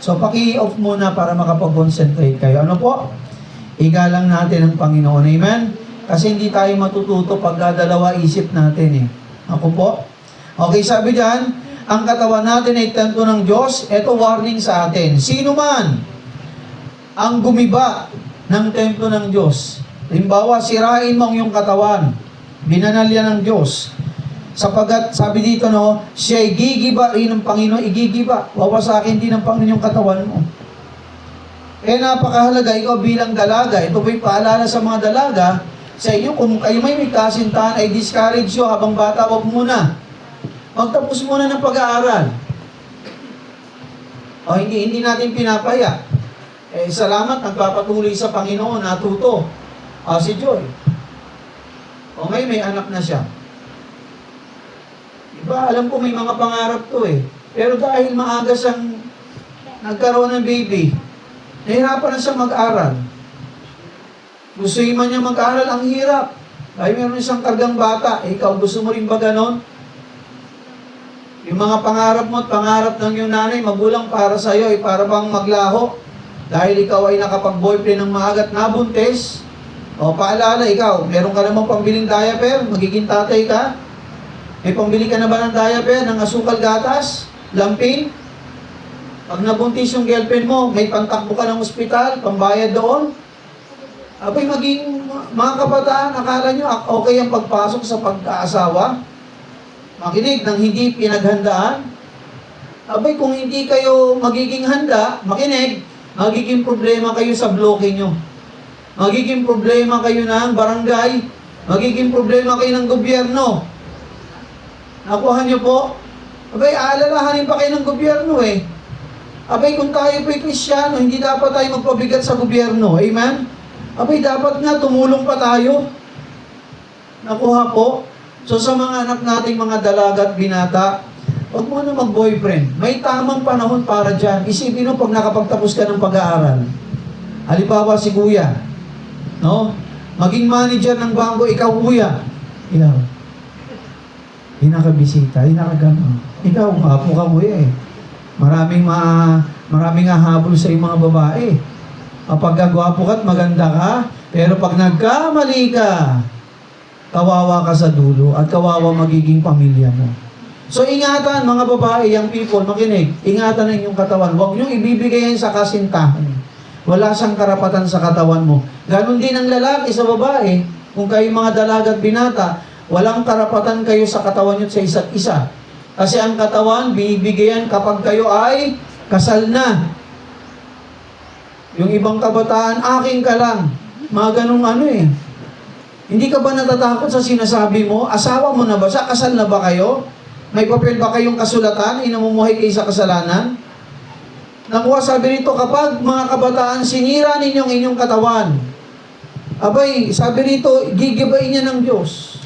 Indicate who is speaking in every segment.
Speaker 1: So, paki-off muna para makapag-concentrate kayo. Ano po? Igalang natin ang Panginoon. Amen? Kasi hindi tayo matututo pag dalawa isip natin eh. Ako po? Okay, sabi dyan, ang katawan natin ay templo ng Diyos. Ito warning sa atin. Sino man ang gumiba ng templo ng Diyos? Halimbawa, sirain mo ang iyong katawan. Binanal yan ng Diyos. Sapagat, sabi dito, no, siya'y gigiba rin ng Panginoon, igigiba. Wawasakin din ng Panginoon yung katawan mo. Napakahalaga, ikaw bilang dalaga, ito po'y paalala sa mga dalaga, sa inyo, kung kayo may kasintahan, ay discourage nyo habang bata, wag muna. Magtapos muna ng pag-aaral. O, hindi natin pinapaya. Salamat, nagpapatuloy sa Panginoon, natuto. Si Joy. O ngayon, may anak na siya. Diba, alam ko may mga pangarap to eh. Pero dahil maaga siyang nagkaroon ng baby, nahirapan na siya mag-aral. Gusto man niya mag-aral, ang hirap. Dahil meron siyang kargang bata. Ikaw, gusto mo rin ba ganon? Yung mga pangarap mo at pangarap ng iyong nanay, magulang para sa iyo, ay para bang maglaho. Dahil ikaw ay nakapag-boyfriend ng maaga at nabuntis. O paalala, ikaw, meron ka namang pambiling diaper, magiging tatay ka. May pambili ka na ba ng diaper, ng asukal gatas, lampin? Pag nabuntis yung girlfriend mo, may pantakbo ka ng ospital, pambayad doon. Abay, maging mga kabataan, akala nyo okay ang pagpasok sa pagkaasawa? Makinig ng hindi pinaghandaan. Abay, kung hindi kayo magiging handa, makinig, magiging problema kayo sa bloke nyo. Magiging problema kayo ng barangay. Magiging problema kayo ng gobyerno. Nakuha nyo po? Abay, aalalahanin pa kayo ng gobyerno eh. Abay, kung tayo po'y Kristyano, hindi dapat tayo magpabigat sa gobyerno. Amen? Abay, dapat nga tumulong pa tayo. Nakuha po? So, sa mga anak nating mga dalaga at binata, huwag mo na mag-boyfriend. May tamang panahon para dyan. Isipin mo pag nakapagtapos ka ng pag-aaral. Halimbawa si Kuya. No? Maging manager ng bangko, ikaw Kuya. Ikaw. Hinakabisita, hinakagano. Ikaw, hapo ka Kuya eh. Maraming hahabol sa mga babae. Kapag gagwapo ka at maganda ka, pero pag nagkamali ka, kawawa ka sa dulo at kawawa magiging pamilya mo. So ingatan mga babae, young people, makinig, ingatan ang inyong katawan. Huwag niyong ibibigay yan sa kasintahan. Wala siyang karapatan sa katawan mo. Ganon din ang lalaki sa babae. Kung kayo mga dalaga at binata, walang karapatan kayo sa katawan niyo sa isa't isa. Kasi ang katawan, bibigyan kapag kayo ay kasal na. Yung ibang kabataan, akin ka lang. Mga ganong eh. Hindi ka ba natatakot sa sinasabi mo? Asawa mo na ba siya? Kasal na ba kayo? May papel ba kayong kasulatan? Inamumuhay kayo sa kasalanan? Nakuha sabi rito, kapag mga kabataan, sinira ninyong inyong katawan. Abay, sabi rito, gigibain niya ng Diyos.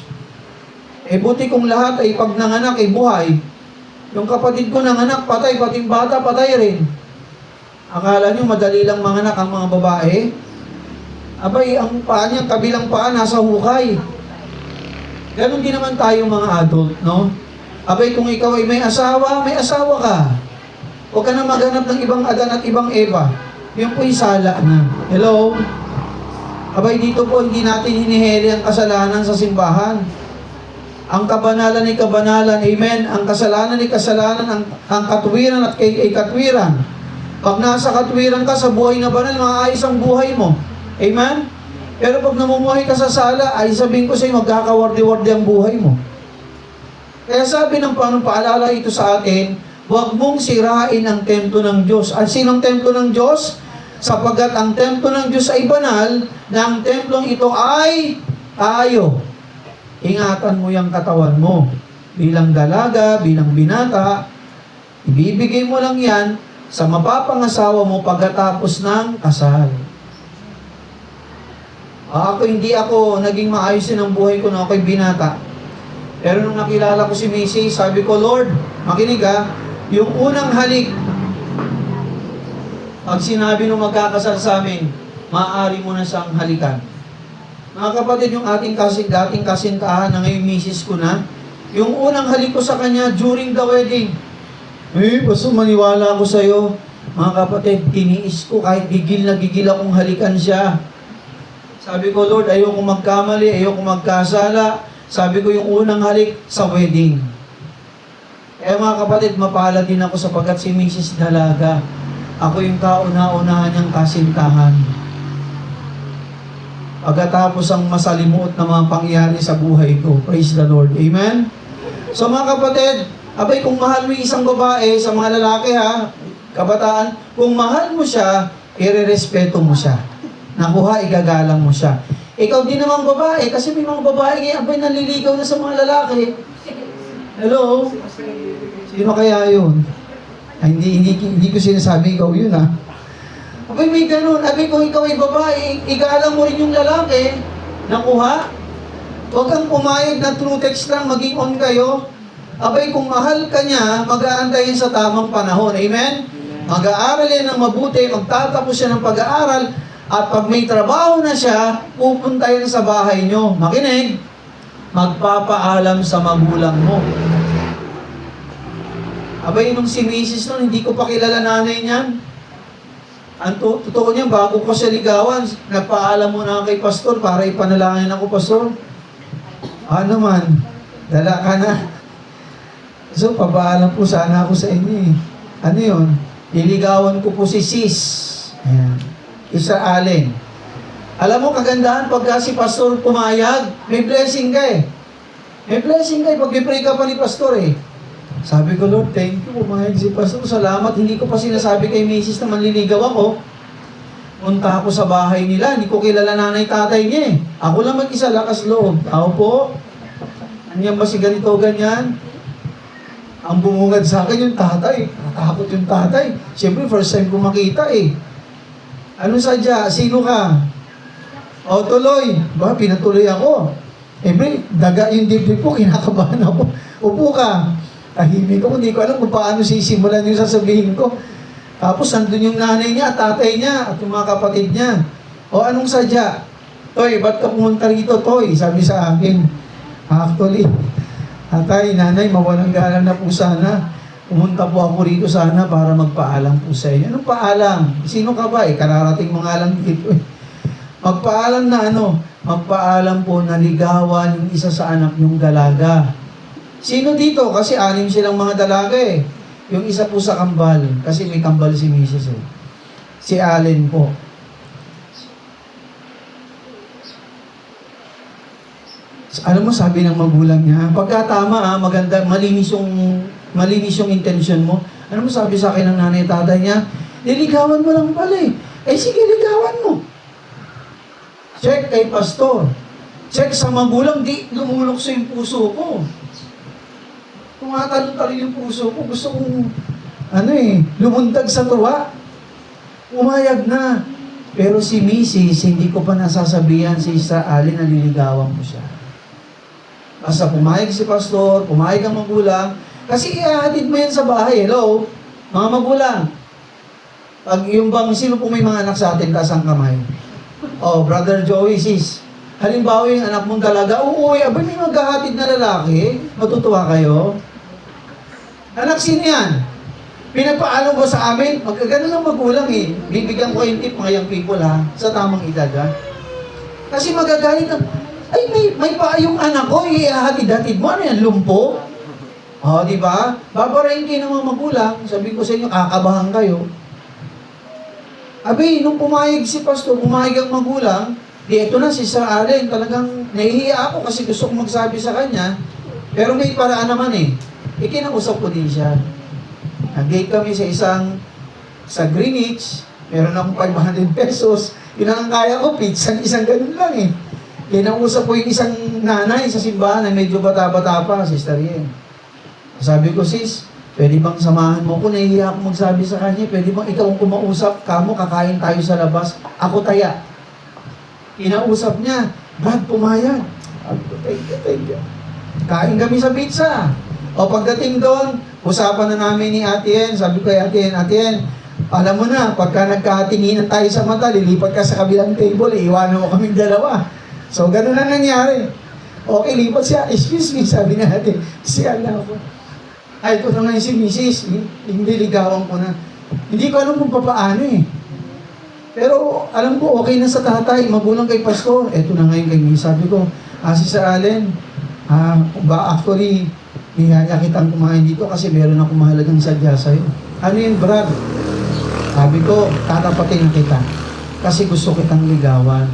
Speaker 1: Buti kung lahat ay pag nanganak ay buhay. Yung kapatid ko nanganak, patay, pating bata, patay rin. Akala nyo madali lang manganak ang mga babae? Abay, ang paa niya, kabilang paa, nasa hukay. Ganon din naman tayo mga adult, no? Abay, kung ikaw ay may asawa ka. Huwag ka na maghanap ng ibang Adan at ibang Eva. Yung po'y sala na. Hello? Abay, dito po, hindi natin hinihili ang kasalanan sa simbahan. Ang kabanalan ay kabanalan, amen? Ang kasalanan ay kasalanan, ang katwiran at ay katwiran. Pag nasa katwiran ka sa buhay na banal, maayos ang buhay mo. Amen? Pero pag namumuhay ka sa sala, ay sabihin ko sa iyo, magkakawardi-wardi ang buhay mo. Kaya sabi ng paalala ito sa atin, huwag mong sirain ang templo ng Diyos. At sinong templo ng Diyos? Sapagkat ang templo ng Diyos ay banal, na ang templong ito ay tayo. Ingatan mo yung katawan mo. Bilang dalaga, bilang binata, ibibigay mo lang yan sa mapapangasawa mo pagkatapos ng kasal. Hindi ako naging maayos din ang buhay ko na ako'y binata. Pero nung nakilala ko si Macy, sabi ko, Lord, makinig yung unang halik, pag sinabi nung magkakasal sa amin, maaari mo na siyang halikan. Mga kapatid, yung dating kasintahan na ngayon misis ko na, yung unang halik ko sa kanya during the wedding, basta maniwala ako sa'yo. Mga kapatid, tiniis ko kahit gigil na gigil akong halikan siya. Sabi ko, Lord, ayoko magkamali, ayoko magkasala. Sabi ko, yung unang halik sa wedding. Kaya mga kapatid, mapala din ako sapagkat si Mrs. Dalaga, ako yung kauna-unahan niyang kasintahan. Pagkatapos ang masalimuot na mga pangyayari sa buhay ko. Praise the Lord. Amen? So mga kapatid, abay kung mahal mo yung isang babae, sa mga lalaki ha, kabataan, kung mahal mo siya, irerespeto mo siya. Nakuha, igagalang mo siya. Ikaw din naman babae, kasi may mga babae ngayon, abay naliligaw na sa mga lalaki. Hello? Sino kaya yun? Ay, hindi ko sinasabi ikaw yun ha. Abay may ganun. Abay kung ikaw ay babae, igalang mo rin yung lalaki. Nakuha? Huwag kang pumayag na true text lang, maging on kayo. Abay kung mahal ka niya, mag-aantay yan sa tamang panahon. Amen? Mag-aaral yan ng mabuti, magtatapos siya ng pag-aaral, at pag may trabaho na siya, pupunta yan sa bahay nyo. Makinig, magpapaalam sa magulang mo. Abay, nung si Mrs. nun, hindi ko pa kilala nanay niyan. Ang totoo niya, bago ko siya ligawan, nagpaalam muna kay pastor para ipanalangin ako, pastor. Ano man, dala ka na. So, papaalam po sana ako sa inyo eh. Ano yun? Iligawan ko po si Sis. Ayan. Isa Allen. Alam mo, kagandahan pagka si pastor pumayag, may blessing ka eh. May blessing ka eh, pag-pray ka pa ni pastor eh. Sabi ko, Lord, thank you, pumayag si pastor. Salamat, hindi ko pa sinasabi kay Mrs. na manliligaw ako. Punta ako sa bahay nila, hindi ko kilala nanay tatay niya eh. Ako lang mag-isa, lakas loob. Tao po, anyan ba si ganito, ganyan? Ang bumungad sa akin yung tatay. Natakot yung tatay. Siyempre, first time ko makita eh. Ano sadya? Sino ka? O, tuloy. Ba, pinatuloy ako. Siyempre, daga yung dibdib ko, kinakabahan ako. Upo ka. Tahimik ako, hindi ko alam kung paano sisimulan yung sasabihin ko. Tapos, nandun yung nanay niya, tatay niya, at yung mga kapatid niya. O, anong sadya? Toy, ba't ka pumunta rito, Toy? Sabi sa akin. Actually, tatay, nanay, mawalang galang na po sana. Pumunta po ako rito sana para magpaalam po sa inyo. Anong paalam? Sino ka ba? Kararating mo nga lang dito. Magpaalam na ano? Magpaalam po na ligawan yung isa sa anak yung dalaga. Sino dito? Kasi 6 silang mga dalaga eh. Yung isa po sa kambal. Kasi may kambal si Mrs. eh. Si Allen po. Alam mo, sabi ng magulang niya, pagka tama maganda, malinis yung intention mo. Ano mo sabi sa akin ng nanay tatay niya? Niligawan mo lang pala eh. Eh sige, ligawan mo. Check kay pastor. Check sa magulang, di lumulokso yung puso ko. Tumatalo-talo yung puso ko. Gusto kong, lumundag sa tuwa. Umayag na. Pero si Mrs., hindi ko pa nasasabihan si Sister Allen na nililigawan ko siya. Basta pumayag si pastor, pumayag ang magulang, kasi ihahatid mo yan sa bahay. Hello? Mga magulang. Pag yung bang, sino po may mga anak sa atin, taas ang kamay? Oh, Brother Joey, sis. Halimbawa yung anak mong dalaga, uuwi, abay may maghahatid na lalaki, matutuwa kayo? Anak, sino yan? Pinapaalam mo sa amin? Magkagano lang magulang eh. Bibigyan ko yung tip, mga young people ha, sa tamang edad ha. Kasi magagalit na, ay may pa yung anak ko, ihahatid-hatid mo, ano yan, lumpo? O, di ba? Babarayin kayo ng mga magulang, sabi ko sa inyo, kakabahan kayo. Abi, nung pumayag si pastor, pumayag ang magulang, di eto na si Sir Allen, talagang nahihiya ako kasi gusto kong magsabi sa kanya, pero may paraan naman eh. Ikinausap ko din siya. Nag-date kami sa Greenwich, meron akong 500 pesos, yun ang kaya ko, pizza, isang ganun lang eh. Kinausap ko yung isang nanay sa simbahan na medyo bata-bata pa, Sister Yen. Sabi ko, sis, pwede bang samahan mo ko? Nahihiya ako magsabi sa kanya, pwede bang ikaw ang kumausap, kamo, kakain tayo sa labas, ako taya. Kinausap niya, Brad, pumayag. Thank you. Kain kami sa pizza. O pagdating doon, usapan na namin ni Ate Yen, sabi ko kay Ate Yen, alam mo na, pagka nagkatinginan tayo sa mata, lilipat ka sa kabilang table, iiwanan mo kaming dalawa. So, ganun na nangyari. Okay, lipat siya. Excuse me, sabi natin. Siya na ako. Ay, ito naman si Mrs. Hindi ligawan ko na. Hindi ko alam kung paano eh. Pero alam ko, okay na sa tatay, magulang kay pastor. Eto na ngayon kay Miss. Sabi ko, si Sir Allen, actually, niyaya kitang kumain dito kasi meron akong mahalagang sadya sa'yo. Ano yun, Brad? Sabi ko, tatapatin kita kasi gusto kitang ligawan.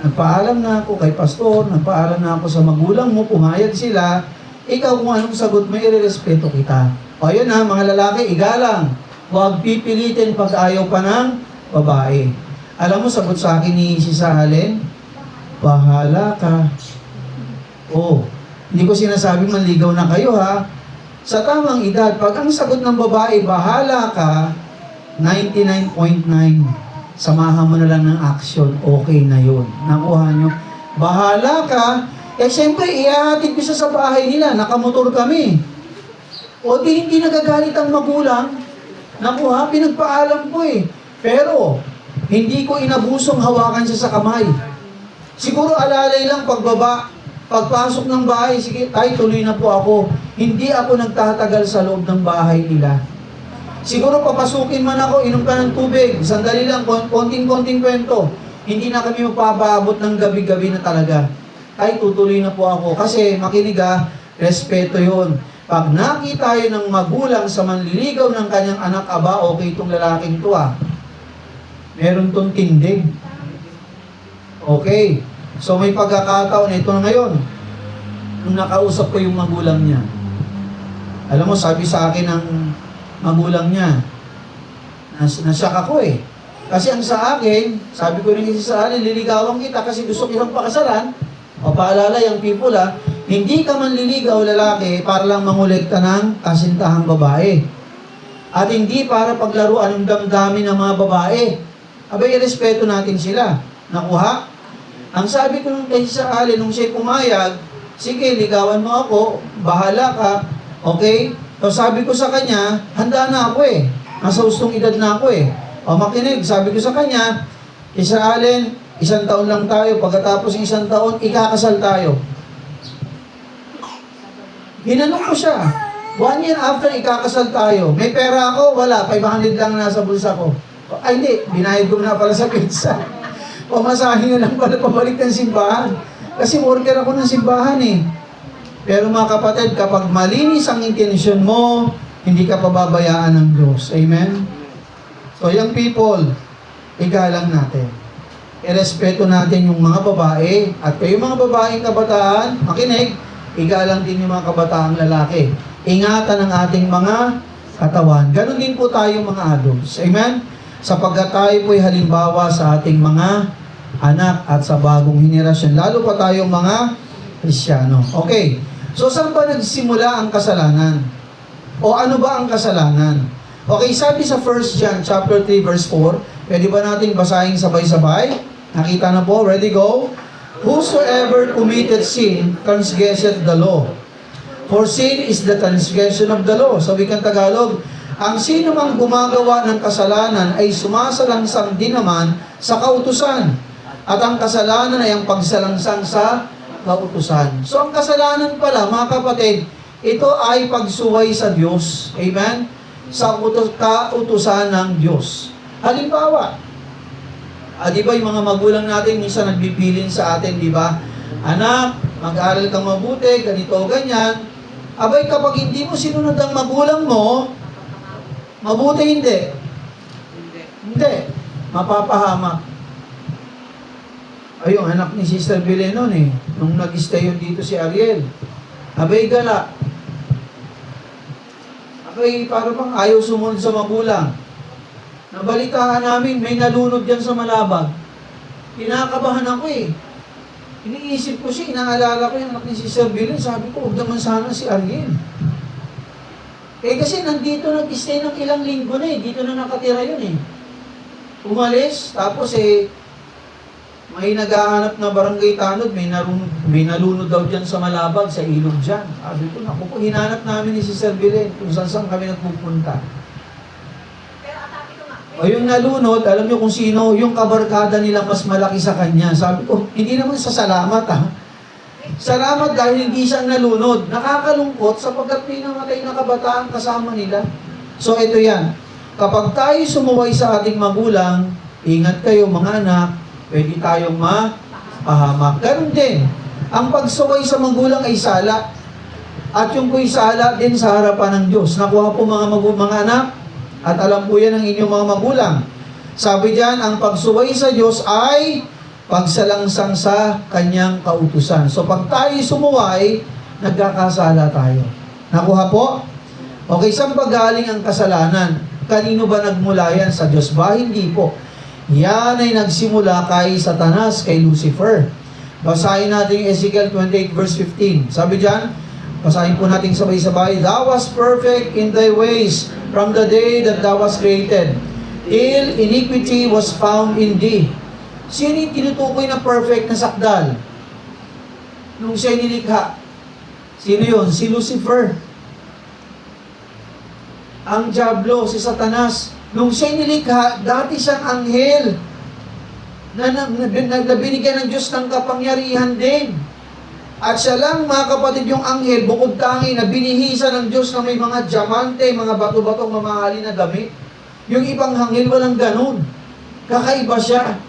Speaker 1: Nagpaalam na ako kay pastor, nagpaalam na ako sa magulang mo, pumayag sila, ikaw kung anong sagot mo, irerespeto kita. O yun ha, mga lalaki, igalang. Huwag pipilitin pag ayaw pa ng babae. Alam mo, sagot sa akin ni si Allen, bahala ka. Hindi ko sinasabi manligaw na kayo ha. Sa tamang edad, pag ang sagot ng babae, bahala ka, 99.9, samahan mo na lang ng action, okay na yun. Nakuha nyo? Bahala ka, syempre, ihahatid ko siya sa bahay nila, nakamotor kami. O hindi nagagalit ang magulang, nakuha, pinagpaalam ko eh. Pero, hindi ko inabusong hawakan siya sa kamay. Siguro alalay lang pagbaba, pagpasok ng bahay, sige, tay, tuloy na po ako. Hindi ako nagtatagal sa loob ng bahay nila. Siguro papasukin man ako, inom ka ng tubig, sandali lang, konting-konting kwento. Hindi na kami magpapaabot ng gabi-gabi na talaga. Tay, tutuloy na po ako. Kasi makinig respeto yon. Pag nakita tayo ng magulang sa manliligaw ng kanyang anak, okay itong lalaking to meron tong tindig. Okay. So may pagkakataon, ito na ngayon. Nung nakausap ko yung magulang niya, alam mo, sabi sa akin ng magulang niya, nasyak ako eh. Kasi ang sa akin, sabi ko rin kasi sa akin, liligawan kita kasi gusto kitang pakasalan. O paalala yung people hindi ka man liligaw lalaki para lang mangolekta ng kasintahang babae. At hindi para paglaruan ng damdamin ng mga babae. Abay, irespeto natin sila. Nakuha? Ang sabi ko nung kay sa Allen, nung siya pumayag, sige, ligawan mo ako, bahala ka, okay? So sabi ko sa kanya, handa na ako eh. Nasa ustong edad na ako eh. O makinig, sabi ko sa kanya, Sir Allen, 1 taon lang tayo, pagkatapos ng 1 taon, ikakasal tayo. Ginanong ko siya. 1 year after, ikakasal tayo. May pera ako? Wala. 500 lang nasa bulsa ko. Ay, hindi. Binayad ko na pala sa pizza. Pamasahin na lang pala pabalik ng simbahan. Kasi worker ako ng simbahan eh. Pero mga kapatid, kapag malinis ang intensyon mo, hindi ka pababayaan ng Diyos. Amen? So, young people, igalang natin. Irespeto natin yung mga babae. At kayo mga babaeng kabataan, makinig, igalang din yung mga kabataang lalaki. Ingatan ang ating mga katawan. Ganon din po tayo mga adults. Amen? Sapagkat tayo po'y halimbawa sa ating mga anak at sa bagong henerasyon. Lalo pa tayong mga Kristiyano. Okay. So, saan ba nagsimula ang kasalanan? O ano ba ang kasalanan? Okay, sabi sa 1 John chapter 3 verse 4, pwede ba natin basahin sabay-sabay? Nakita na po, ready, go? Whosoever committed sin, transgresseth the law. For sin is the transgression of the law. Sa wikang Tagalog, ang sino mang gumagawa ng kasalanan ay sumasalangsang din naman sa kautusan. At ang kasalanan ay ang pagsalangsang sa kautusan. So ang kasalanan pala, mga kapatid, ito ay pagsuway sa Diyos. Amen? Sa kautusan ng Diyos. Halimbawa, di ba yung mga magulang natin minsan nagbibilin sa atin, di ba? Anak, mag-aaral kang mabuti, ganito, ganyan. Abay, kapag hindi mo sinunod ang magulang mo, mabuti hindi. Hindi. Mapapahamak. Ay, yung anak ni Sister Belen noon eh. Nung nag-stay yun dito si Ariel. Abay, gala. Abay, para bang ayaw sumunod sa magulang. Nabalitaan namin, may nalunod dyan sa Malabag. Kinakabahan ako eh. Iniisip ko siya, inaalala ko yung anak ni Sister Belen. Sabi ko, huwag naman sana si Ariel. Kasi nandito nag-stay ng ilang linggo na eh. Dito na nakatira yun eh. Umalis, tapos may naghahanap na barangay tanod, may nalunod daw dyan sa Malabag, sa ilog dyan. Sabi ko, naku po, hinanap namin ni Sister Belen kung saan kami nagpupunta. O yung nalunod, alam nyo kung sino, yung kabarkada nila mas malaki sa kanya. Sabi ko, hindi naman sa salamat Salamat dahil hindi siya nalunod. Nakakalungkot sapagkat may namatay na kabataan kasama nila. So ito yan. Kapag tayo sumuway sa ating magulang, ingat kayo mga anak, pwede tayong mapahamak. Ganun din, ang pagsuway sa magulang ay sala. At yung po'y sala din sa harapan ng Diyos. Nakuha po mga anak, at alam po yan ng inyong mga magulang. Sabi diyan, ang pagsuway sa Diyos ay pagsalangsang sa Kanyang kautusan. So pag tayo sumuway, nagkakasala tayo. Nakuha po? Okay, saan ba galing ang kasalanan? Kanino ba nagmula yan? Sa Diyos ba? Hindi po. Yan ay nagsimula kay Satanas, kay Lucifer. Basahin natin yung Ezekiel 28 verse 15. Sabi diyan, basahin po natin sabay-sabay, Thou wast perfect in thy ways from the day that thou was created, till iniquity was found in thee. Sino yung tinutukoy na perfect na sakdal? Nung siya nilikha. Sino yun? Si Lucifer. Ang Diablo, si Satanas. Nung siya nilikha, dati siyang anghel na binigyan ng Diyos ng kapangyarihan din. At siya lang, mga kapatid, yung anghel, bukod tangi na binihisa ng Diyos na may mga diamante, mga bato-batong mamahalin na damit. Yung ibang anghel, walang ganun. Kakaiba siya.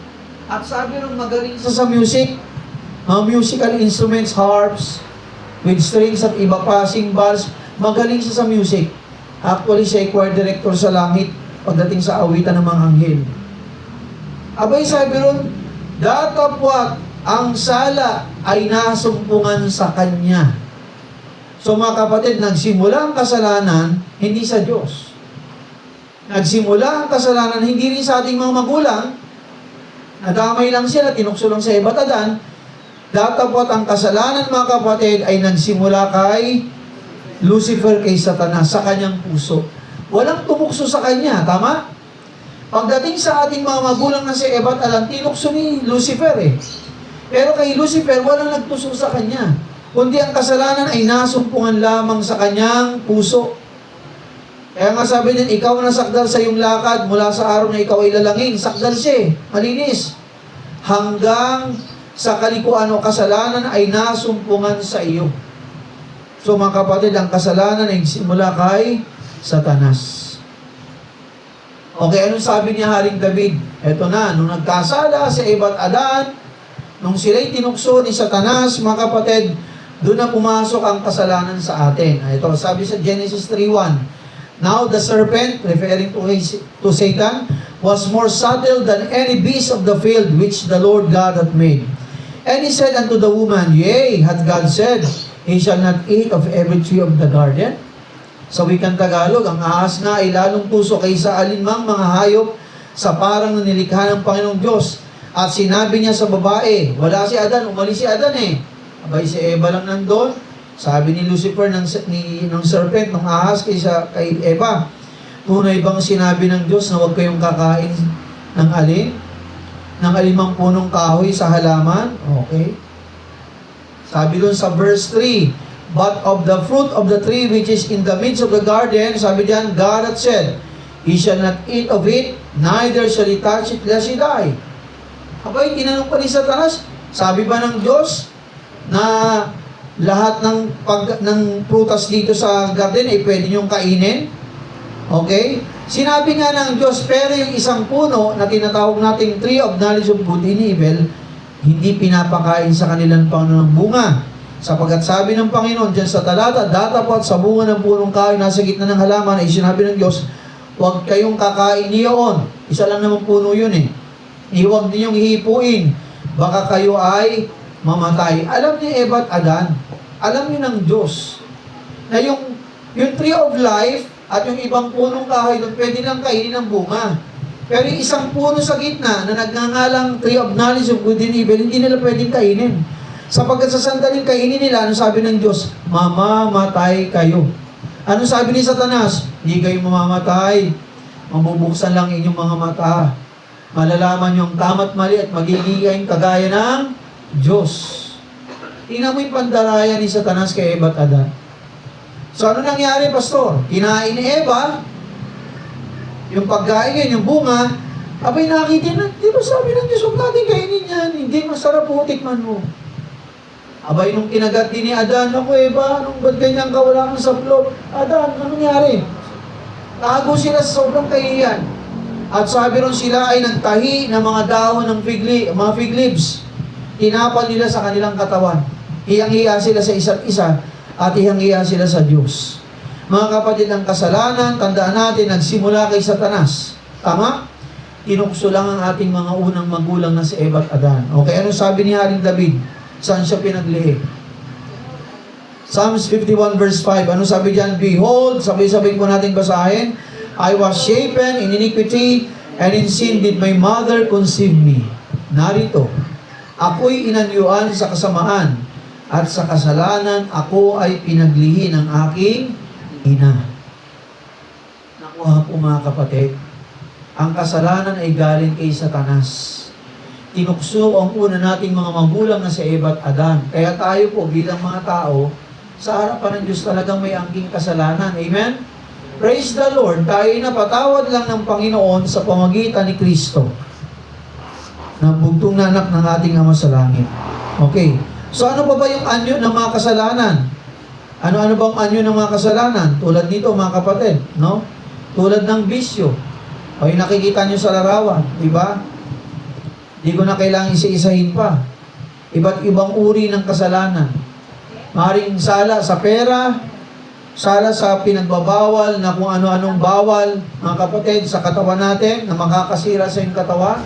Speaker 1: At sabi nung magaling sa music, musical instruments, harps, with strings at iba pa, cymbals, magaling siya sa music. Actually, siya ay choir director sa langit pagdating sa awitan ng mga anghel. Abay, sabi ron, datapwat ang sala ay nasumpungan sa Kanya. So mga kapatid, nagsimula ang kasalanan, hindi sa Diyos. Nagsimula ang kasalanan, hindi rin sa ating mga magulang. Nadamay lang sila, tinukso lang sa Eva at Adan. Datapwat ang kasalanan, mga kapatid, ay nagsimula kay Lucifer, kay Satanas, sa kanyang puso. Walang tumukso sa kanya, tama? Pagdating sa ating mga magulang na si Eva at Adan, tinukso ni Lucifer eh. Pero kay Lucifer, walang nagtusok sa kanya. Kundi ang kasalanan ay nasumpungan lamang sa kanyang puso. Kaya nga sabi din, ikaw na sakdal sa iyong lakad mula sa araw na ikaw ay lalangin. Sakdal siya, malinis. Hanggang sa kalikuan o kasalanan ay nasumpungan sa iyo. So mga kapatid, ang kasalanan ay simula kay Satanas. Okay, anong sabi niya Haring David? Eto na, nung nagkasala si Eva at Adan, nung sila'y tinukso ni Satanas, mga kapatid, doon na pumasok ang kasalanan sa atin. Ito, sabi sa Genesis 3:1, Now the serpent, referring to Satan, was more subtle than any beast of the field which the Lord God hath made. And he said unto the woman, Yea, hath God said, He shall not eat of every tree of the garden? Sa wikang Tagalog, ang ahas nga ay lalong puso kaysa alinmang mga hayop sa parang nilikha ng Panginoong Diyos. At sinabi niya sa babae, wala si Adan, umalis si Adan eh. Abay si Eva lang nandun. Sabi ni Lucifer ng serpent, ng ahas kay Eva, tunay bang sinabi ng Diyos na huwag kayong kakain ng alin? Ng alimang punong kahoy sa halaman? Okay. Sabi doon sa verse 3, But of the fruit of the tree which is in the midst of the garden, sabi diyan, God hath said, He shall not eat of it, neither shall he touch it, lest he die. Abay, tinanong pa ni Satanas, sabi ba ng Diyos na lahat ng prutas dito sa garden ay pwede niyong kainin? Okay? Sinabi nga ng Diyos, pero yung isang puno na tinatawag nating tree of knowledge of good and evil, hindi pinapakain sa kanilang Panginoon ng bunga. Sapagkat sabi ng Panginoon dyan sa talata, datapwat sa bunga ng punong kahoy nasa gitna ng halaman ay sinabi ng Diyos, huwag kayong kakain niyon. Isa lang naman puno yun eh. Huwag ninyong hihipuin. Baka kayo ay mamatay. Alam ni Eva at Adan, alam niyo ng Diyos, na yung tree of life at yung ibang punong kahoy doon, pwede lang kainin ng bunga. Pero yung isang puno sa gitna na nagngangalang tree of knowledge of good and evil, hindi nila pwedeng kainin. Sapagkat sa sandaling kainin nila, ano sabi ng Diyos? Mamamatay kayo. Ano sabi ni Satanas? Hindi kayo mamamatay. Mabubuksan lang inyong mga mata. Malalaman yung tama't mali at magiging kagaya ng Diyos. Tingnan mo yung pandaraya ni Satanas kay Eva at Adan. So ano nangyari, Pastor? Kinain ni Eva, yung pagkain yung bunga, abay nakita na, di ba sabi ng Diyos, huwag natin kainin yan, hindi masarap po, tikman mo. Abay nung kinagat din ni Adan, ako Eva, nung ba't ganyan ka, wala kang saplot? Adan, anong nangyari? Tago sila sa sobrang kahihiyan. At sabi ron sila ay nagtahi ng mga dahon ng mga fig leaves. Tinapal nila sa kanilang katawan. Hiyang-hiya sila sa isa't isa at hiyang-hiya sila sa Diyos. Mga kapatid, ang kasalanan, tandaan natin, nagsimula kay Satanas. Tama? Tinukso lang ang ating mga unang magulang na si Eva at Adan. Okay, ano sabi ni Haring David? Saan siya pinaglihi? Psalms 51 verse 5. Ano sabi diyan? Behold, sabay-sabay po natin basahin. I was shapen in iniquity, and in sin did my mother conceive me. Narito, ako'y inanyuan sa kasamaan, at sa kasalanan ako ay pinaglihi ng aking ina. Nakuha po mga kapatid, ang kasalanan ay galing kay Satanas. Tinukso ang una nating mga magulang na si Eva at Adan. Kaya tayo po bilang mga tao, sa harapan ng Diyos talagang may angking kasalanan. Amen? Praise the Lord. Tayo ay napatawad lang ng Panginoon sa pamagitan ni Kristo, na bugtong na anak ng ating Ama sa langit. Okay. So ano pa ba yung anyo ng mga kasalanan? Ano-ano bang anyo ng mga kasalanan? Tulad dito mga kapatid, no? Tulad ng bisyo. O yung nakikita nyo sa larawan, di ba? Di ko na kailangang isa-isahin pa. Iba't ibang uri ng kasalanan. Maring sala sa pera, sala sa pinagbabawal na kung ano-anong bawal, mga kapatid, sa katawan natin, na makakasira sa iyong katawan.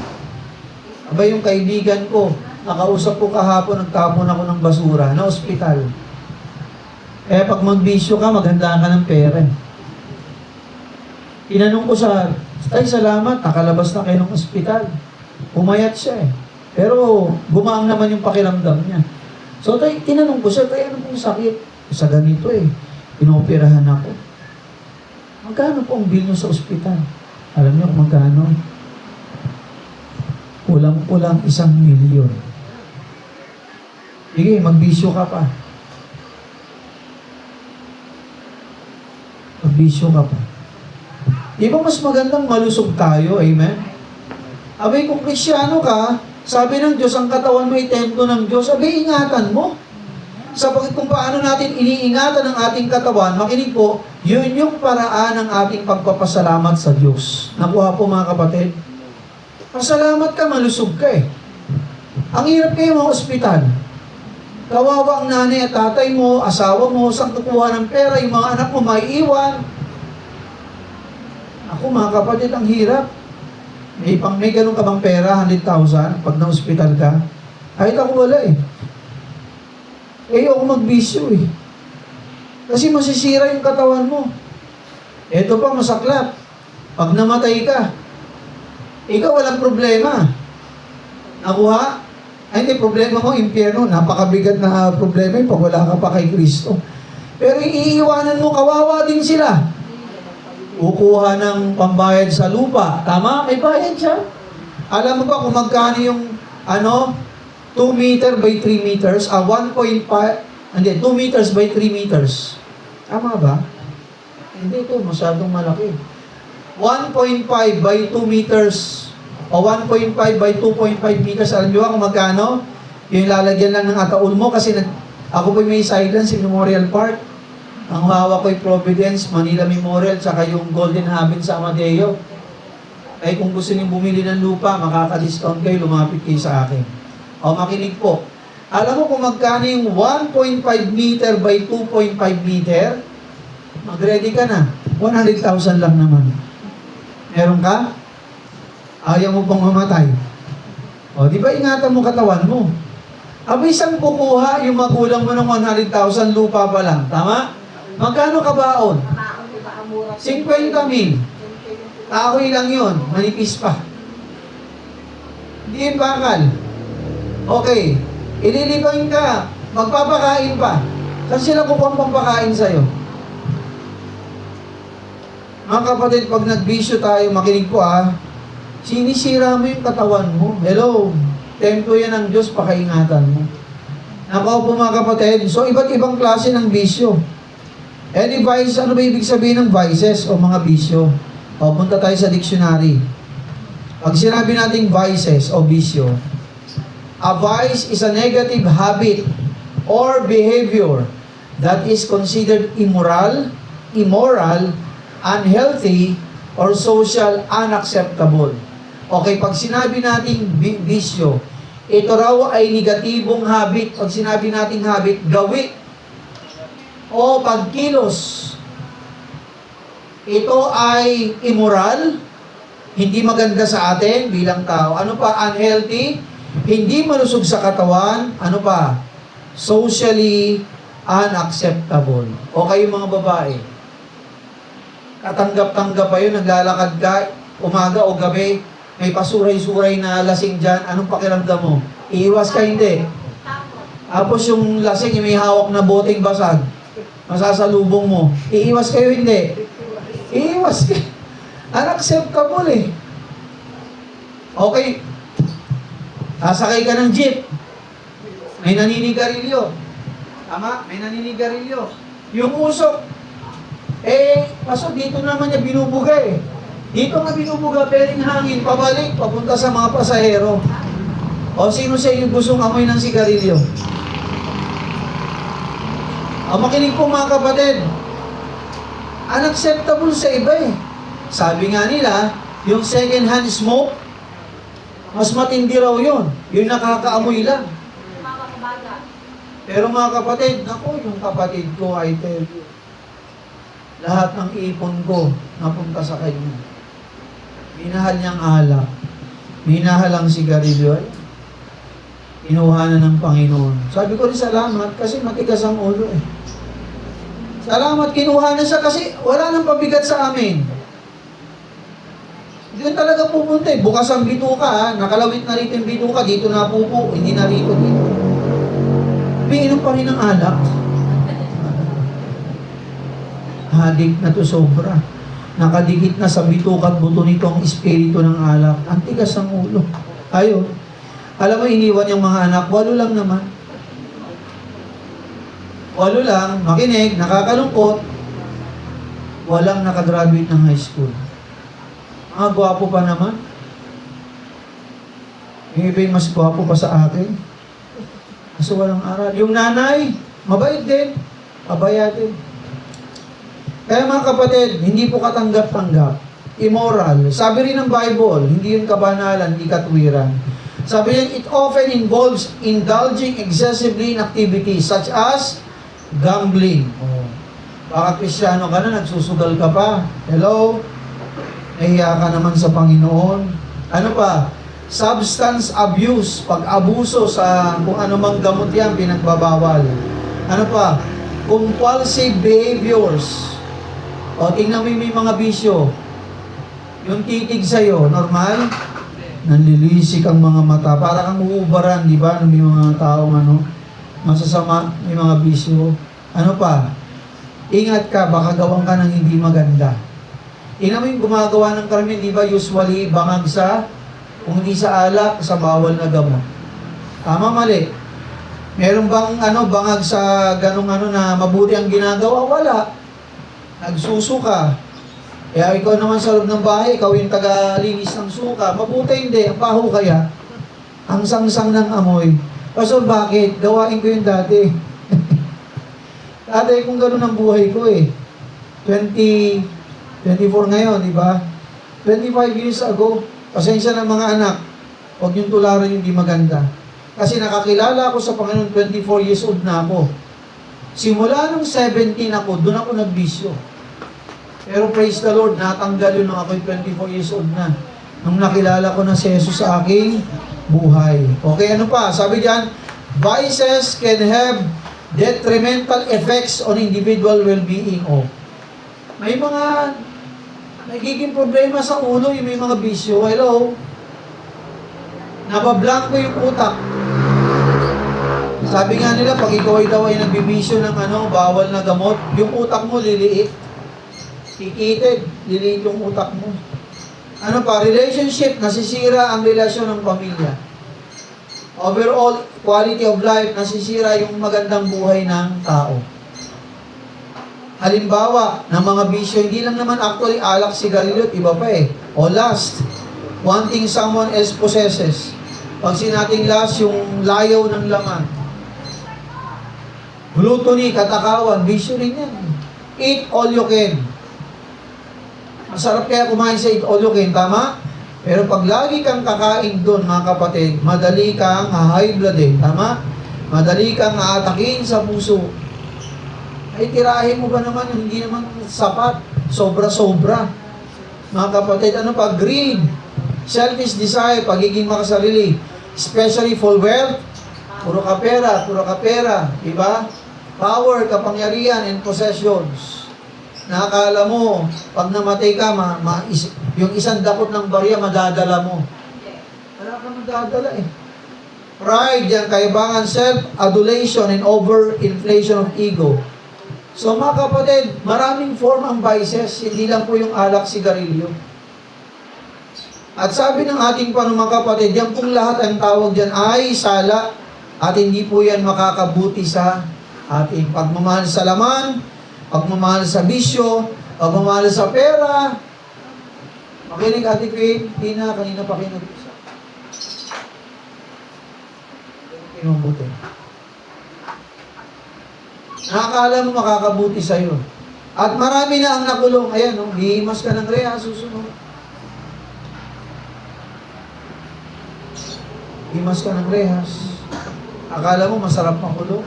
Speaker 1: Aba yung kaibigan ko, nakausap ko kahapon, nagtapon ako ng basura, na ospital. Eh, pag magbisyo ka, maganda ka ng pera. Tinanong ko sa, ay salamat, nakalabas na kayo ng ospital. Umayat siya eh. Pero, gumaang naman yung pakiramdam niya. So, tinanong ko siya, ano pong sakit? Sa ganito eh. Inoperahan ako. Magkano po ang bill nyo sa ospital? Alam niyo kung magkano? Kulang-kulang 1 milyon. Sige, magbisyo ka pa. Magbisyo ka pa. Di ba mas magandang malusog tayo? Amen? Abay, kung Kristyano ka, sabi ng Diyos, ang katawan mo ay templo ng Diyos. Abay, ingatan mo. Sapagkat kung paano natin iniingatan ang ating katawan, makinig po, yun yung paraan ng ating pagpapasalamat sa Diyos. Nakuha po mga kapatid? Pasalamat ka, malusog ka eh. Ang hirap kayo mga ospital. Kawawa ang nanay at tatay mo, asawa mo, saan kukuha ng pera, yung mga anak mo maiiwan. Ako mga kapatid, ang hirap. May ganun ka bang pera, 100,000, pag na-hospital ka? Kahit ako wala eh. Ako magbisyo eh. Kasi masisira yung katawan mo. Ito pa, masaklap. Pag namatay ka, ikaw walang problema. Nakuha? Ay, hindi, problema mo, impyerno. Napakabigat na problema yun pag wala ka pa kay Kristo. Pero iiwanan mo, kawawa din sila. Kukuha ng pambayad sa lupa. Tama? May bayad siya. Alam mo ba kung magkano yung 2 meter by 3 meters? 1.5, hindi, 2 meters by 3 meters. Tama ba? Hindi, ito masyadong malaki. 1.5 by 2 meters o 1.5 by 2.5 meters. Alam niyo ba kung magkano? Yung lalagyan lang ng ataul mo kasi ako po may silence sa Memorial Park. Ang hawak ko'y Providence, Manila Memorial, tsaka yung Golden Haven sa Amadeo. Ay kung gusto niyo bumili ng lupa, makaka-discount kayo, lumapit kayo sa akin. O makinig po. Alam mo kung magkano yung 1.5 meter by 2.5 meter? Mag-ready ka na. 100,000 lang naman. Meron ka? Ayaw mo pang mamatay. O, di ba ingatan mo katawan mo? Abay, saan kukuha yung magulang mo ng 100,000 lupa pa lang? Tama? Magkano kabaon? 50,000. Kahoy lang yun. Manipis pa. Hindi yun bakal. Okay. Ililibang ka. Magpapakain pa. Saan sila kukuha pampakain sa'yo? Mga kapatid, pag nagbisyo tayo, makinig po sinisira mo yung katawan mo. Hello. Templo yan ng Diyos, pakaingatan mo. Nako po mga kapatid. So, iba't ibang klase ng bisyo. Any vice, ano ba ibig sabihin ng vices o mga bisyo? O, punta tayo sa dictionary. Pag sinabi nating vices o bisyo, a vice is a negative habit or behavior that is considered immoral, unhealthy or social unacceptable. Okay, pag sinabi nating bisyo, ito raw ay negatibong habit. Pag sinabi nating habit, gawi o pagkilos. Ito ay immoral, hindi maganda sa atin bilang tao. Ano pa? Unhealthy, hindi malusog sa katawan. Ano pa? Socially unacceptable. O kayo mga babae, katanggap-tanggap pa yun, naglalakad ka, umaga o gabi, may pasuray-suray na lasing dyan, anong pakiramdam mo? Iiwas ka, hindi. Tapos yung lasing, may hawak na boteng basag, masasalubong mo, iiwas kayo, hindi. Iiwas kayo. Unacceptable eh. Okay. Sasakay ka ng jeep. May naninigarilyo. Tama? May naninigarilyo. Yung usok, paso dito naman niya binubuga eh. Dito nga binubuga, pwedeng hangin, pabalik, papunta sa mga pasahero. O sino sa inyo gustong amoy ng sigarilyo? Makinig po mga kapatid. Unacceptable sa iba eh. Sabi nga nila, yung second hand smoke, mas matindi raw yun. Yung nakakaamoy lang. Pero mga kapatid, naku, yung kapatid ko, I tell you, lahat ng ipon ko napunta sa kanya. Minahal niyang alak. Minahal ang sigarilyo. Kinuha na ng Panginoon. Sabi ko rin salamat kasi matigas ang ulo eh. Salamat, kinuha na siya kasi wala nang pabigat sa amin. Doon talaga pupunta eh. Bukas ang bituka ha. Nakalawit na rito yung bituka. Dito na pupo. Hindi na rito dito. Umiinom pa rin ng alak. Hadik na to sobra. Nakadikit na sa bituka at buto nito ang espiritu ng alak. Ang tigas ng ulo. Ayun. Alam mo, iniwan yung mga anak. 8 lang naman. 8 lang. Makinig. Nakakalungkot. Walang nakagraduate ng high school. Mga gwapo pa naman. Yung iba yung mas gwapo pa sa akin. Kasi walang aral. Yung nanay, mabait din. Abaya din. Kaya mga kapatid, hindi po katanggap-tanggap. Immoral. Sabi rin ng Bible, hindi yun kabanalan, hindi katwiran. Sabi niya, it often involves indulging excessively in activities such as gambling. Baka Kristyano ka na, nagsusugal ka pa. Hello? Nahiya ka naman sa Panginoon. Ano pa? Substance abuse, pag-abuso sa kung anumang gamot yan, pinagbabawal. Ano pa? Compulsive behaviors. O, tingnan mo yung mga bisyo. Yung titig sa'yo, normal? Nanlilisik ang mga mata. Para kang uubaran, di ba? May mga taong masasama, may mga bisyo. Ano pa? Ingat ka, baka gawin ka ng hindi maganda. Tingnan mo yung gumagawa ng karamihan, di ba? Usually, bangag sa kung hindi sa alak, sa bawal na gamot. Tama, mali. Meron bang bangag sa ganong na mabuti ang ginagawa? Wala. Nagsusuka. Kaya ikaw naman sa loob ng bahay, ikaw yung taga-linis ng suka. Mabuti hindi. Ang baho kaya. Ang sangsang ng amoy. Pastor, bakit? Gawain ko yun dati. Dati kung ganun ang buhay ko eh. 24 ngayon, di ba? 25 years ago. Pasensya ng mga anak, huwag niyong tularan yung di maganda. Kasi nakakilala ako sa Panginoon, 24 years old na ako. Simula nung 17 ako, doon ako nagbisyo. Pero praise the Lord, natanggal yun nung ako'y 24 years old na. Nung nakilala ko na si Jesus sa aking buhay. Okay, ano pa? Sabi diyan, vices can have detrimental effects on individual well-being. May mga nagiging problema sa ulo, yung may mga bisyo. Hello? Nabablanko yung utak. Sabi nga nila, pag ikaw ay nagbibisyo ng bawal na gamot, yung utak mo liliit. Kikitid, liliit yung utak mo. Ano pa? Relationship, nasisira ang relasyon ng pamilya. Overall, quality of life, nasisira yung magandang buhay ng tao. Halimbawa, ng mga bisyo, hindi lang naman actually alak, sigarilyo, iba pa eh. O lust, wanting someone else possesses. Pag sinating lust, yung layaw ng laman. Gluttony, katakawan, bisyo rin yan. Eat all you can. Masarap kaya kumain sa all-you-can, tama? Pero pag lagi kang kakain doon, mga kapatid, madali kang high blood tama? Madali kang aatakin sa puso. Ay, tirahin mo ba naman, hindi naman sapat, sobra-sobra. Mga kapatid, ano pa? Greed, selfish desire, pagiging makasarili, especially for wealth, puro ka pera, diba? Power, kapangyarihan, and possessions. Nakakala mo, pag namatay ka, yung isang dakot ng barya, madadala mo. Wala ka madadala Pride, yung kaibangan, self-adulation, and over-inflation of ego. So mga kapatid, maraming form ang vices, hindi lang po yung alak, sigarilyo. At sabi ng ating mga kapatid, yan pong lahat ang tawag dyan ay sala, at hindi po yan makakabuti sa ating pagmamahal sa laman, pagmamahal sa bisyo, pagmamahal sa pera. Makinig, Ate Queen, kanina pa kayo nag-usap. Mabuti. Nakakala mo makakabuti sa'yo. At marami na ang nakulong. Ayan, hihimas ka ng reha, susunod. Himas ka ng rehas. Akala mo masarap makulong.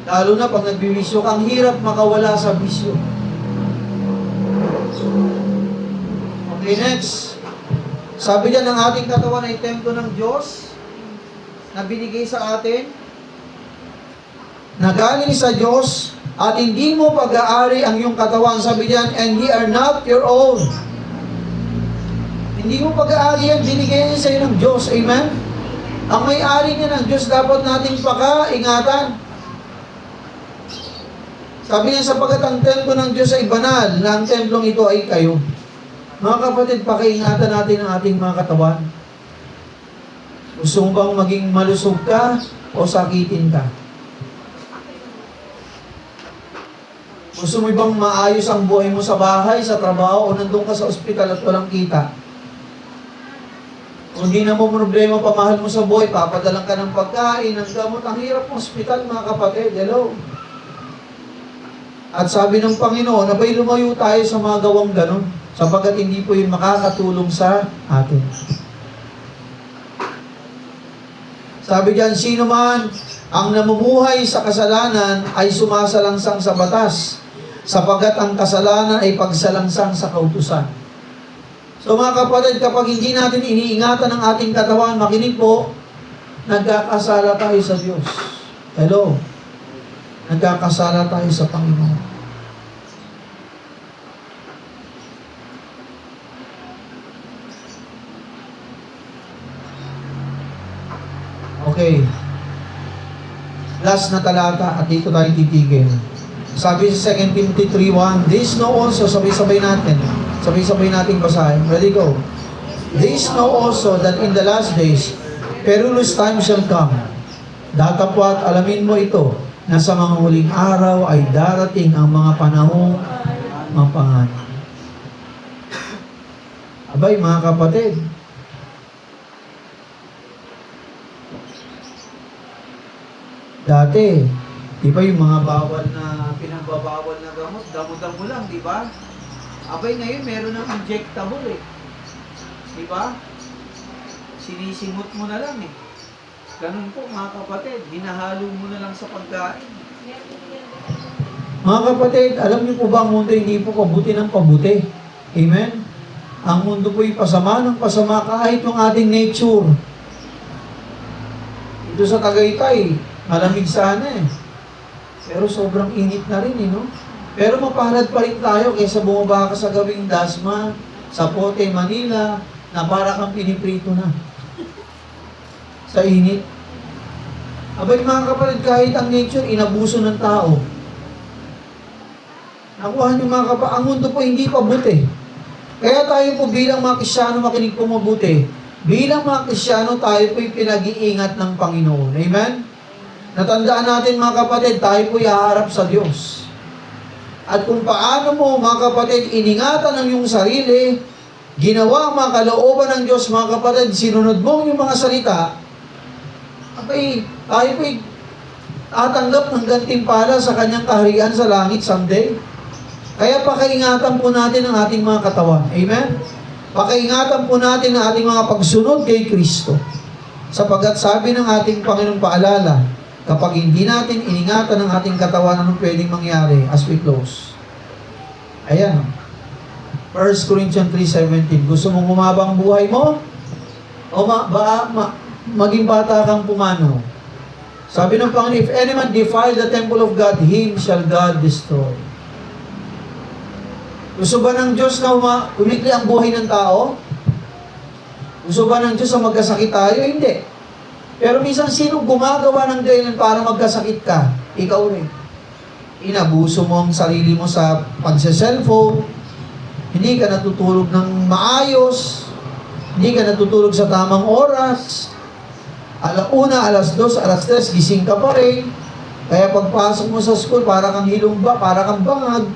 Speaker 1: Lalo na pag nagbibisyo ka, ang hirap makawala sa bisyo. Okay, next. Sabi niya ng ating katawan ay templo ng Diyos na binigay sa atin, na galing sa Diyos, at hindi mo pag-aari ang iyong katawan. Sabi diyan, and ye are not your own. Hindi mo pag-aari yan, binigay niya sa iyo ng Diyos. Amen? Ang may-ari niya ng Diyos, dapat nating paka-ingatan. Sabi niya, sapagat ang templo ng Diyos ay banal, na ang templong ito ay kayo. Mga kapatid, paka-ingatan natin ang ating mga katawan. Gusto mo bang maging malusog ka o sakitin ka? Gusto mo bang maayos ang buhay mo sa bahay, sa trabaho, o nandun ka sa ospital at walang kita? Kung hindi na mo problema, pamahal mo sa buhay, papadalang ka ng pagkain, ng gamot. Ang hirap ng ospital, mga kapatid. Hello? At sabi ng Panginoon, nabay lumayo tayo sa mga gawang ganon, sapagkat hindi po yun makakatulong sa atin. Sabi diyan, sino man ang namumuhay sa kasalanan ay sumasalangsang sa batas, sapagkat ang kasalanan ay pagsalangsang sa kautusan. So mga kapatid, kapag hindi natin iniingatan ang ating katawan, makinig po, nagkakasala tayo sa Diyos. Hello? Nagkakasala tayo sa Panginoon. Okay. Last na talata, at dito tayo titigil. Sabi sa 2 Timothy 3:1, this know also, sabay-sabay natin basahin. Ready, go. This know also that in the last days, perilous time shall come. Datapwat, alamin mo ito, na sa mga huling araw ay darating ang mga panahong mapanganib. Abay, mga kapatid, dati, di ba yung mga bawal na, pinagbabawal na gamot, damo-damo lang, di ba? Abay ngayon, meron ng injectable di ba? Sinisimot mo na lang Ganun po, mga kapatid, hinahalo mo na lang sa pagkain. Mga kapatid, alam niyo po ba ang mundo hindi po pabuti ng pabuti? Amen? Ang mundo po ay pasama ng pasama kahit yung ating nature. Ito sa Tagaytay, malamig sana pero sobrang init na rin no? Pero mapalad pa rin tayo kaysa bumaba ka sa gawing Dasma, sa Pote, Manila, na para kang piniprito na. Sa init. Abay mga kapatid, kahit ang nature, inabuso ng tao. Nakuha niyo mga kapatid, ang mundo po hindi pabuti. Kaya tayo po bilang mga Kristyano, makinig po mabuti. Bilang mga Kristyano, tayo po'y pinag-iingat ng Panginoon. Amen? Natandaan natin mga kapatid, tayo po'y haharap sa Diyos. At kung paano mo mga kapatid, iningatan ang iyong sarili, ginawa ang mga kalooban ng Diyos, mga kapatid, sinunod mo yung mga salita, abay, tayo po'y tatanggap ng gantimpala sa kanyang kaharian sa langit someday. Kaya pakaingatan po natin ang ating mga katawan. Amen? Pakaingatan po natin ang ating mga pagsunod kay Kristo. Sapagkat sabi ng ating Panginoong paalala, kapag hindi natin iningatan ang ating katawan, anong pwedeng mangyari as we close? Ayan. 1 Corinthians 3:17. Gusto mong humabang buhay mo? O maging bata kang pumanaw? Sabi ng Panginoon, if any man defile the temple of God, him shall God destroy. Gusto ba ng Diyos na umikli ang buhay ng tao? Gusto ba ng Diyos na magkasakit tayo? Hindi. Pero minsan, sino gumagawa ng dahilan para magkasakit ka? Ikaw rin. Inabuso mo ang sarili mo sa pagsa-cellphone, hindi ka natutulog ng maayos, hindi ka natutulog sa tamang oras, 1:00, 2:00, 3:00, gising ka pa rin. Kaya pagpasok mo sa school, para kang hilumba, para kang bangag.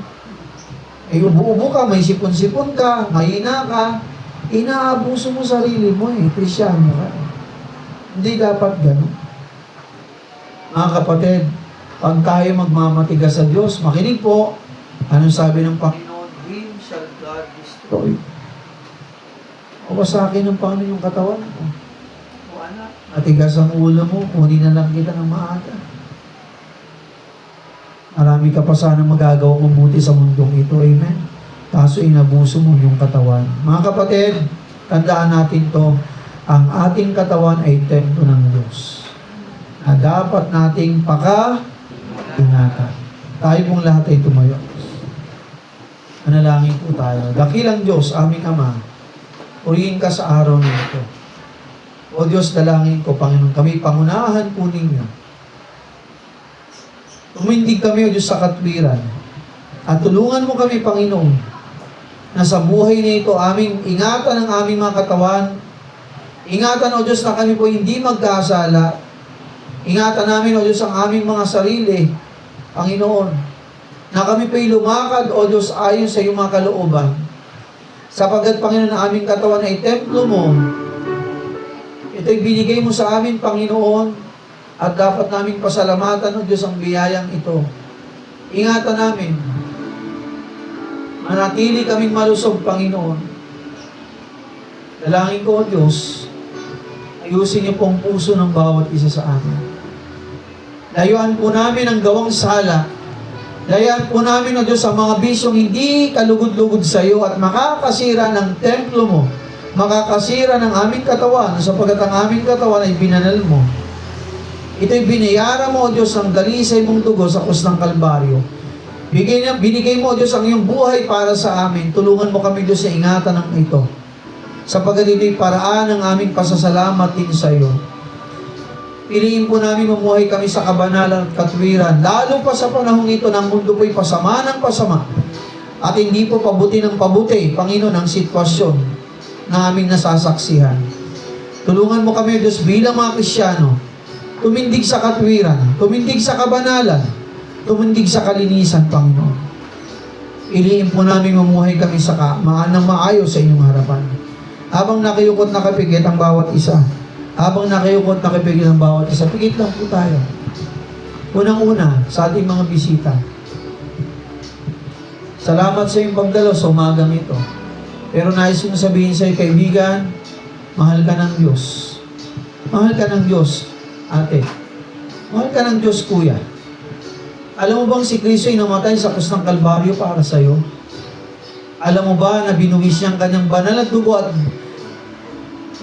Speaker 1: Ubo-ubo ka, may sipon-sipon ka, mahina ka. Inaabuso mo sarili mo Kristyano ka. Hindi dapat gano'n. Mga kapatid, pag tayo magmamatigas sa Diyos, makinig po, anong sabi ng Panginoon? Him shall God destroy. O sa akin ng Panginoon yung katawan mo. O anak, matigas ang ulo mo, kunin na lang kita ng maaga. Marami ka pa sana magagawa mabuti sa mundong ito. Amen? Kaso inabuso mo yung katawan. Mga kapatid, tandaan natin to, ang ating katawan ay templo ng Diyos. Na dapat nating paka-ingatan. Tayo pong lahat ay tumayo. Manalangin po tayo. Dakilang Diyos, aming Ama, purihin ka sa araw na ito. O Diyos, dalangin ko, Panginoon, kami pangunahan po ninyo. Tumindig kami, O Diyos, sa katwiran. At tulungan mo kami, Panginoon, na sa buhay na ito, aming ingatan ang aming mga katawan. Ingatan, O Diyos, na kami po hindi magkasala. Ingatan namin, O Diyos, ang aming mga sarili, Panginoon, na kami po'y lumakad, O Diyos, ayon sa iyong mga kalooban. Sapagkat, Panginoon, ang aming katawan ay templo mo. Ito'y binigay mo sa amin, Panginoon, at dapat naming pasalamatan, O Diyos, ang biyayang ito. Ingatan namin. Manatili kaming malusog, Panginoon. Dalangin ko, O Diyos, ayusin niyo pong puso ng bawat isa sa amin. Layuan po namin ang gawang sala. Layuan po namin, O Diyos, ang mga bisyong hindi kalugod-lugod sa iyo at makakasira ng templo mo. Makakasira ng aming katawan sapagkat ang aming katawan ay binanal mo. Ito'y binayaran mo, O Diyos, ang dalisay mong dugo sa krus ng Kalbaryo. Binigay mo, O Diyos, ang iyong buhay para sa amin. Tulungan mo kami, Diyos, sa ingatan ng ito. Sapagkat ito'y paraan ng aming pasasalamat din sa iyo. Piliin po namin mamuhay kami sa kabanalan at katwiran. Lalo pa sa panahong ito ng mundo po'y pasama ng pasama. At hindi po pabuti ng pabuti, Panginoon, ang sitwasyon na aming nasasaksihan. Tulungan mo kami, Diyos, bilang mga Kristyano, tumindig sa katwiran, tumindig sa kabanalan, tumindig sa kalinisan, Panginoon. Iliin po namin mamuhay kami sa maanang maayos sa inyong harapan. Habang nakayukot nakapigit ang bawat isa, habang nakayukot nakapigit ang bawat isa, pigit lang po tayo. Unang-una, sa ating mga bisita. Salamat sa iyong pagdalo sa umagang ito. Pero nais kong sabihin sa iyo, kaibigan, mahal ka ng Diyos. Mahal ka ng Diyos. Ate, mahal ka ng Diyos, kuya. Alam mo bang si Kristo ay namatay sa krus ng Kalbaryo para sa iyo? Alam mo ba na binuwis niya ang kanyang banal at dugo at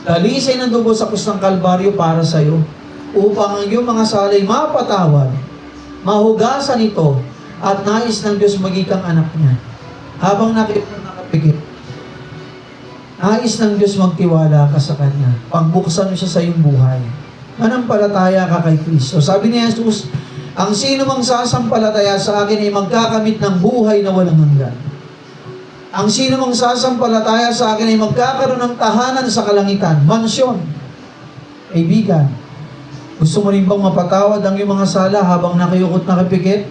Speaker 1: dalisay ng dugo sa krus ng Kalbaryo para sa iyo? Upang ang iyong mga salay mapatawad, mahugasan ito, at nais ng Diyos maging anak niya. Habang nakapikit, nais ng Diyos magtiwala ka sa Kanya. Pagbuksan mo siya sa iyong buhay. Manampalataya ka kay Kristo. Sabi ni Jesus, ang sino mang sasampalataya sa akin ay magkakamit ng buhay na walang hanggan. Ang sino mang sasampalataya sa akin ay magkakaroon ng tahanan sa kalangitan, mansyon. Kaibigan, gusto mo rin bang mapatawad ang iyong mga sala habang nakayukot nakapikit?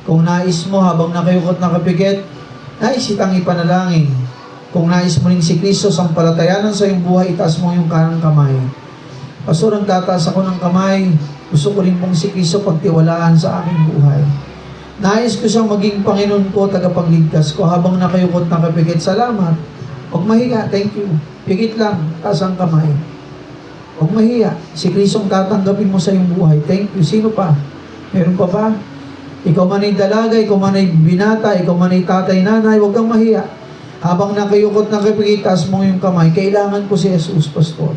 Speaker 1: Kung nais mo habang nakayukot nakapikit, nais itang ipanalangin. Kung nais mo rin si Kristo sampalatayanan sa iyong buhay, itaas mo yung kanang kamay. Pastor, ang tataas ako ng kamay. Gusto ko rin pong si Kristo pagtiwalaan sa aking buhay. Nais ko siyang maging Panginoon ko, tagapagligtas ko. Habang nakayukot nakapikit, salamat. Huwag mahiya, thank you. Pikit lang, taas ang kamay. Huwag mahiya. Si Kristong tatanggapin mo sa iyong buhay. Thank you. Sino pa? Meron pa ba? Ikaw man ay dalaga, ikaw man ay binata, ikaw man ay tatay, nanay, huwag kang mahiya. Habang nakayukot nakapikit, taas mo yung kamay. Kailangan ko si Jesus, Pastor.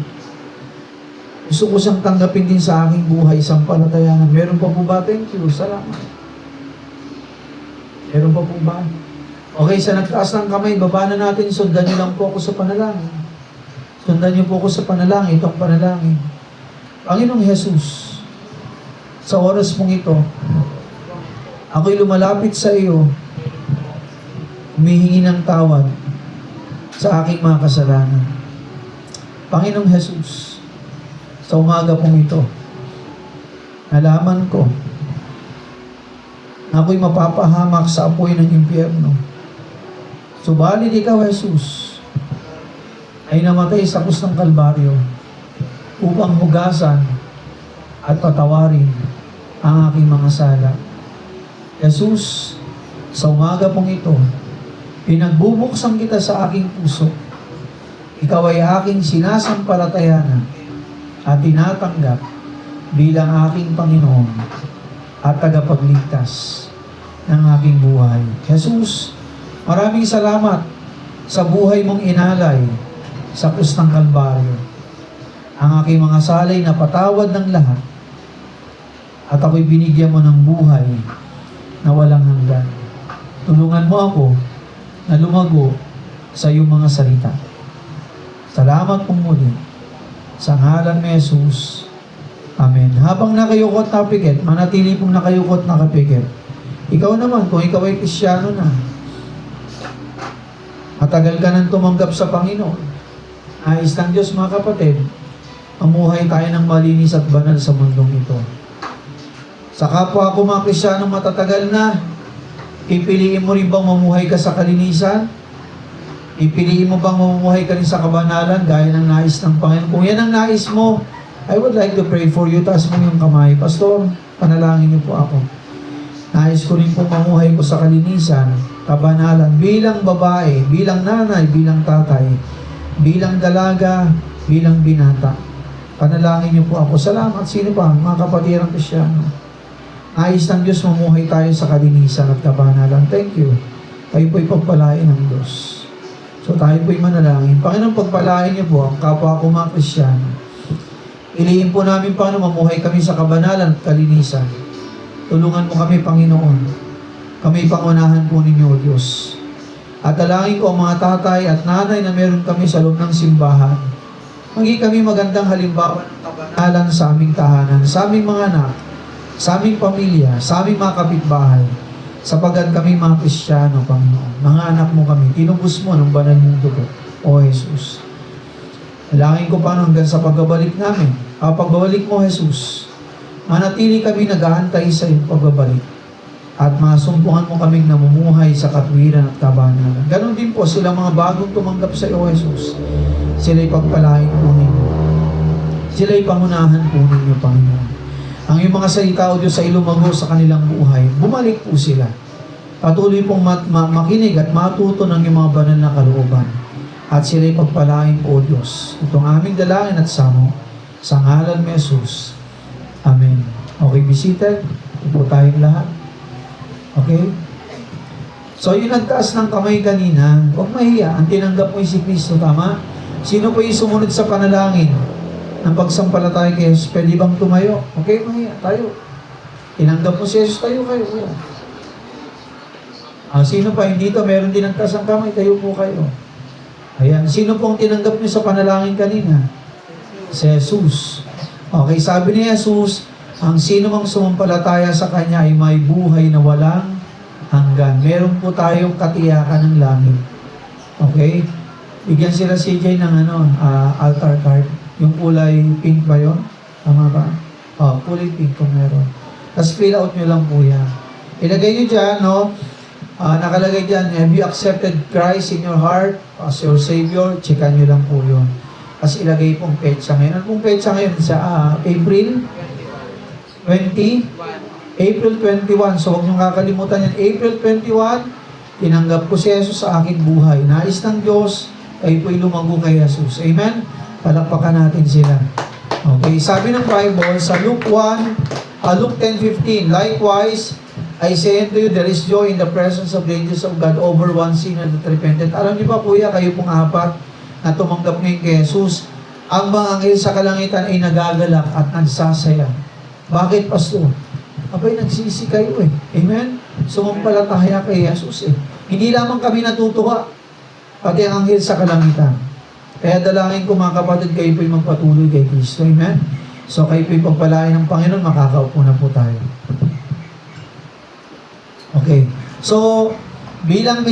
Speaker 1: Gusto ko siyang tanggapin din sa aking buhay, sampalatayanan. Meron pa po ba? Thank you. Salamat. Meron pa po ba? Okay, sa nagtaas ng kamay, baba na natin, sundan niyo lang po ako sa panalangin. Sundan niyo po ako sa panalangin, itong panalangin. Panginoong Jesus, sa oras mong ito, ako'y lumalapit sa iyo, humihingi ng tawad sa aking mga kasalanan. Panginoong Jesus, sa umaga pong ito, nalaman ko na ako'y mapapahamak sa apoy ng impyerno. Subalit ikaw, Jesus, ay namatay sa krus ng Kalbaryo upang hugasan at patawarin ang aking mga sala. Jesus, sa umaga pong ito, pinagbubuksan kita sa aking puso. Ikaw ay aking sinasampalatayanan at tinatanggap bilang aking Panginoon at tagapagligtas ng aking buhay. Jesus, maraming salamat sa buhay mong inalay sa krus ng Kalbaryo. Ang aking mga salay na patawad ng lahat at ako'y binigyan mo ng buhay na walang hanggan. Tulungan mo ako na lumago sa iyong mga salita. Salamat pong muli sa ngalan ni Jesus. Amen. Habang nakayukot nakapikit, manatili pong nakayukot nakapikit. Ikaw naman, kung ikaw ay Kristiyano na, matagal ka nang tumanggap sa Panginoon, nais ng Diyos mga kapatid, mamuhay tayo ng malinis at banal sa mundong ito. Sa kapwa ko mga Kristiyano matatagal na, pipiliin mo rin bang mamuhay ka sa kalinisan? Pipiliin mo bang mamuhay ka rin sa kabanalan gaya ng nais ng Panginoon? Kung yan ang nais mo, I would like to pray for you. Taas mo yung kamay. Pastor, panalangin niyo po ako. Nais ko rin po mamuhay ko sa kalinisan, kabanalan, bilang babae, bilang nanay, bilang tatay, bilang dalaga, bilang binata. Panalangin niyo po ako. Salamat. Sino pa? Mga kapatirang Kristyano. Nais ng Diyos mamuhay tayo sa kalinisan at kabanalan. Thank you. Tayo po'y pagpalain ng Diyos. So tayo po'y manalangin. Panginoon, pagpalain niyo po ang kapwa ko mga Kristyano. Iliin po namin, Panginoon, mamuhay kami sa kabanalan at kalinisan. Tulungan mo kami, Panginoon. Kami pangunahan po ninyo, O Diyos. At dalangin ko ang mga tatay at nanay na meron kami sa loob ng simbahan. Maging kami magandang halimbawa ng kabanalan sa aming tahanan, sa aming mga anak, sa aming pamilya, sa aming mga kapitbahay, sapagat kami mga Kristiyano, Panginoon. Mga anak mo kami, tinubos mo ng banal mong dugo, O Jesus. Dalangin ko pa hanggang sa pagbabalik namin. Pagbabalik mo, Jesus, manatili kami nag-aantay sa iyong pagbabalik at masumpungan mo kaming namumuhay sa katwiran at kabanalan. Ganon din po sila mga bagong tumanggap sa iyo, Jesus. Sila'y pagpalain po ninyo. Sila'y pangunahan po ninyo, Panginoon. Ang iyong mga salita, O Diyos, ay lumago sa kanilang buhay. Bumalik po sila. Patuloy pong makinig at matuto ng iyong mga banal na kalooban. At sila'y pagpalain po, O Diyos. Itong aming dalangin at samo sa ngalan ni Jesus. Amen. Okay, be seated. Ito po tayong lahat. Okay? So, yung nagtaas ng kamay kanina, huwag mahiya. Ang tinanggap mo yung si Kristo, tama? Sino po yung sumunod sa panalangin ng pagsampalataya kay Jesus? Pwede bang tumayo? Okay, mahiya. Tayo. Tinanggap mo si Jesus, tayo kayo. Sino pa? Hindi to, meron din nagtaas ng kamay. Tayo po kayo. Ayan. Sino pong tinanggap niyo sa panalangin kanina? Si Jesus. Okay, sabi ni Jesus, ang sino mang sumampalataya sa Kanya ay may buhay na walang hanggan. Meron po tayong katiyakan ng langit. Okay? Bigyan sila CJ ng altar card. Yung kulay pink ba yun? Tama ba? Kulay pink kung meron. Tapos fill out nyo lang po yan. Ilagay nyo dyan, no? Nakalagay dyan, have you accepted Christ in your heart as your Savior? Checkan nyo lang po yun. Tapos ilagay pong petsa ngayon. Ano pong petsa ngayon? Sa April 21. April 21. So, huwag niyong kakalimutan yan. April 21, tinanggap ko si Jesus sa aking buhay. Nais ng Diyos, kayo po'y lumago kay Jesus. Amen? Palakpakan natin sila. Okay, sabi ng Bible sa Luke 10:15, likewise, I say unto you, there is joy in the presence of the angels of God over one sinner that repented. Alam niyo ba, kuya, kayo pong apat na tumanggap ngayon kay Jesus, ang mga anghel sa kalangitan ay nagagalak at nagsasaya. Bakit, Pastor? Abay, nagsisi kayo eh. Amen? Sumampalataya kay Jesus eh. Hindi lamang kami natutuwa, pati ang anghel sa kalangitan. Kaya dalangin ko mga kapatid, kayo po'y magpatuloy kay Kristo. Amen? So kayo po'y pagpalain ng Panginoon, makakaupo na po tayo. Okay. So, bilang